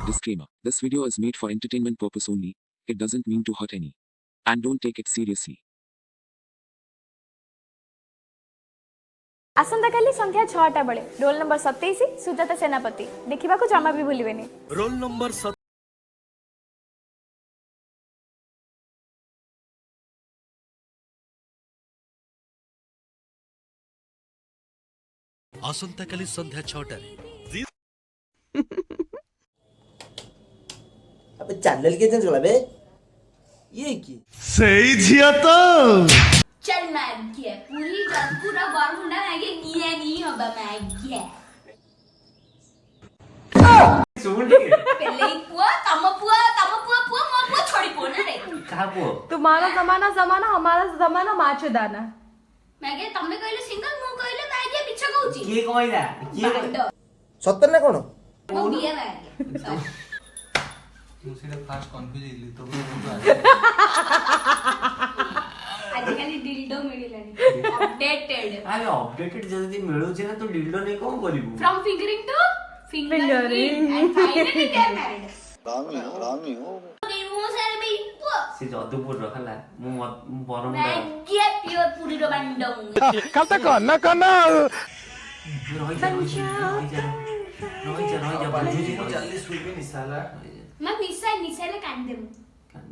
Disclaimer. This video is made for entertainment purpose only. It doesn't mean to hurt any. And don't take it seriously. आसंता काली संध्या 6टा बेले roll number 27 Sujata सेनापति देखिबा को जमा भी भूलिबेनी। Roll number आसंता काली संध्या 6टारे अबे channel के change कला बे ये की सही झिया तो चल मैगे पूरा बरमुंडा मैगे निया नहीं होगा मैगे सुन ठीक है पहले पुआ तम पुआ मो छोड़ी पो ना रे का पो तुम्हारा जमाना जमाना हमारा जमाना माचे दाना। मैगे तमे कहले सिंगल मो कहले मैगे पिछा कहूची के कहला बांड सत्तर ना कोन मो दिया मैगे मुझे फास्ट कंफ्यूज इली तो आजकल डिल्डो मिलिलानी अपडेटेड अरे अपडेटेड जल्दी मिलू छे ना तो डिल्डो ने कोन करिवु from fingering to fingering and finally they are married रामी हो वो सारे में पुआ से जदुपुर रखला मु बरम मैगे प्योर पूरी रो बांडो कल तक ना करना रोई जा बाजू जी जल्दी सुइबे निसाला मैं निसाले कान दे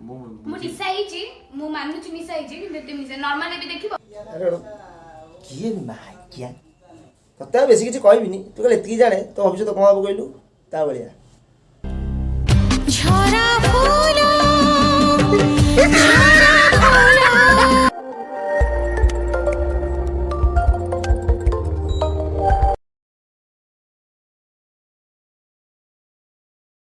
मु निसाई छी मु मानु छी निसाई छी कि ते निसा नॉर्मल भी देखिबो अरे किए मागिया तते बेसी किछि कहबिनी तू कहले एतकी जाने तो भविष्य तो कमाबो कहलु ता बलिया झरा फूल